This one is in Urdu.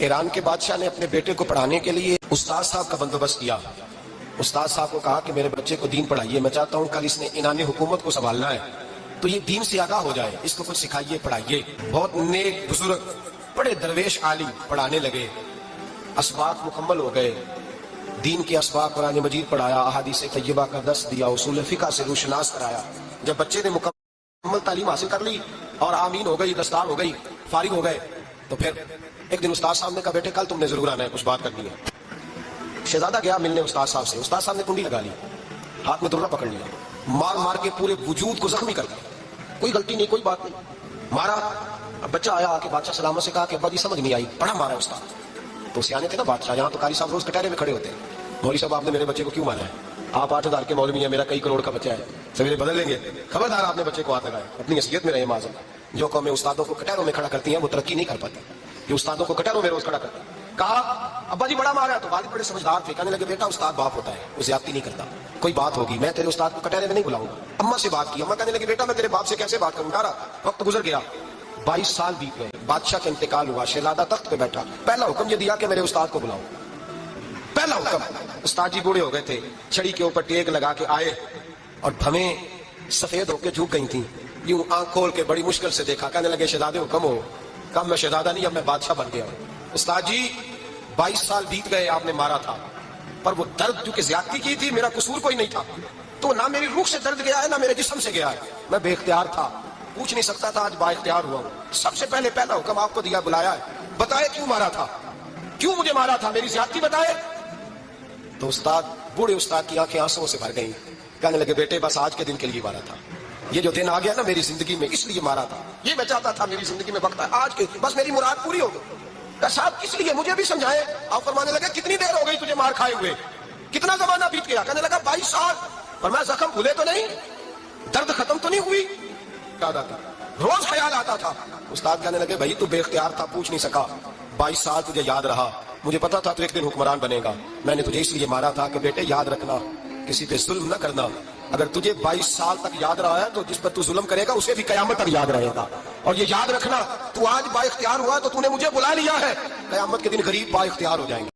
ایران کے بادشاہ نے اپنے بیٹے کو پڑھانے کے لیے استاد صاحب کا بندوبست کیا. استاد صاحب کو کہا کہ میرے بچے کو دین پڑھائیے، میں چاہتا ہوں کل اس نے انعام حکومت کو سنبھالنا ہے تو یہ دین سے آگاہ ہو جائے، اس کو کچھ سکھائیے، پڑھائیے. بہت نیک بزرگ بڑے درویش عالم پڑھانے لگے، اسباق مکمل ہو گئے، دین کے اسباق قرآن مجید پڑھایا، احادیث طیبہ کا درس دیا، اصول فقہ سے روشناس کرایا. جب بچے نے مکمل تعلیم حاصل کر لی اور آمین ہو گئی، دستار ہو گئی، فارغ ہو گئے، تو پھر ایک دن استاد صاحب نے کہا بیٹے کل تم نے ضرور آنا ہے، کچھ بات کرنی ہے. شہزادہ گیا ملنے استاد صاحب سے. استاد صاحب نے کنڈی لگا لی، ہاتھ میں درہ پکڑ لیا، مار مار کے پورے وجود کو زخمی کر دیا. کوئی غلطی نہیں، کوئی بات نہیں، مارا. اب بچہ آیا آ کے بادشاہ سلامت سے کہا کہ ابا جی سمجھ نہیں آئی، بڑا مارا استاد. تو سیانے تھے نا بادشاہ، یہاں تو قاری صاحب روز کٹہرے میں کھڑے ہوتے ہیں، مولوی صاحب آپ نے میرے بچے کو کیوں مارا ہے؟ آپ 8,000 کے مولوی ہیں، میرا کئی کروڑ کا بچہ ہے، سویرے بدل لیں گے. خبردار آپ نے بچے کو ہاتھ لگایا، اپنی حیثیت میں رہے معاذ اللہ. جو قومیں استادوں کو کٹہروں میں کھڑا کرتی ہیں وہ ترقی نہیں کر پاتی. جو استادوں کو کٹہروں میں روز کھڑا کرتا ہے. کہا ابا جی بڑا مارا ہے، تو والد بڑے سمجھدار تھے، کہنے لگے بیٹا استاد باپ ہوتا ہے، وہ زیادتی نہیں کرتا، کوئی بات ہوگی میں تیرے استاد کو کٹہرے میں نہیں بلاؤں گا. اماں سے بات کی، اماں کہنے لگے بیٹا میں تیرے باپ سے کیسے بات کروں. ڈارا وقت گزر گیا، 22 سال بیت گئے، بادشاہ کا انتقال ہوا، شہزادہ تخت پہ بیٹھا. پہلا حکم یہ دیا کہ میرے استاد کو بلاؤ، پہلا حکم. استاد جی بوڑھے ہو گئے تھے، چھڑی کے اوپر ٹیک لگا کے آئے اور بھویں سفید ہو کے جھک گئی تھیں. یوں آنکھ کھول کے بڑی مشکل سے دیکھا، کہنے لگے شہزادے حکم ہو. کہا میں شہزادہ نہیں، اب میں بادشاہ بن گیا ہوں. استاد جی 22 سال بیت گئے، آپ نے مارا تھا، پر وہ درد کیونکہ زیادتی کی تھی، میرا قصور کوئی نہیں تھا، تو نہ میری روح سے درد گیا ہے نہ میرے جسم سے گیا ہے، میں بے اختیار تھا، پوچھ نہیں سکتا تھا، آج با اختیار ہوا ہوں. سب سے پہلے پہلا حکم آپ کو دیا، بلایا ہے، بتائے کیوں مارا تھا، کیوں مجھے مارا تھا، میری زیادتی بتائے. تو استاد بوڑھے استاد کی آنکھیں آنسوؤں سے بھر گئیں. کہنے لگے بیٹے بس آج کے دن کے لیے مارا تھا، یہ جو دن آ گیا نا میری زندگی میں اس لیے مارا تھا، یہ میں چاہتا تھا میری زندگی میں وقت ہے آج کے، بس میری مراد پوری ہو گئی. صاحب کس لیے، مجھے بھی سمجھائے. آپ فرمانے لگے کتنی دیر ہو گئی تجھے مار کھائے ہوئے، کتنا زمانہ بیت گیا. کہنے لگا 22 سال. پر میں زخم بھولے تو نہیں، درد ختم تو نہیں ہوئی. یاد آتا روز خیال آتا تھا. استاد کہنے لگے بھائی تو بے اختیار تھا، پوچھ نہیں سکا، 22 سال تجھے یاد رہا، مجھے پتا تھا تو ایک دن حکمران بنے گا، میں نے تجھے اس لیے مارا تھا کہ بیٹے یاد رکھنا کسی پہ ظلم نہ کرنا. اگر تجھے 22 سال تک یاد رہا ہے تو جس پر تو ظلم کرے گا اسے بھی قیامت تک یاد رہے گا. اور یہ یاد رکھنا تو آج با اختیار ہوا تو تو نے مجھے بلا لیا ہے، قیامت کے دن غریب با اختیار ہو جائیں گے.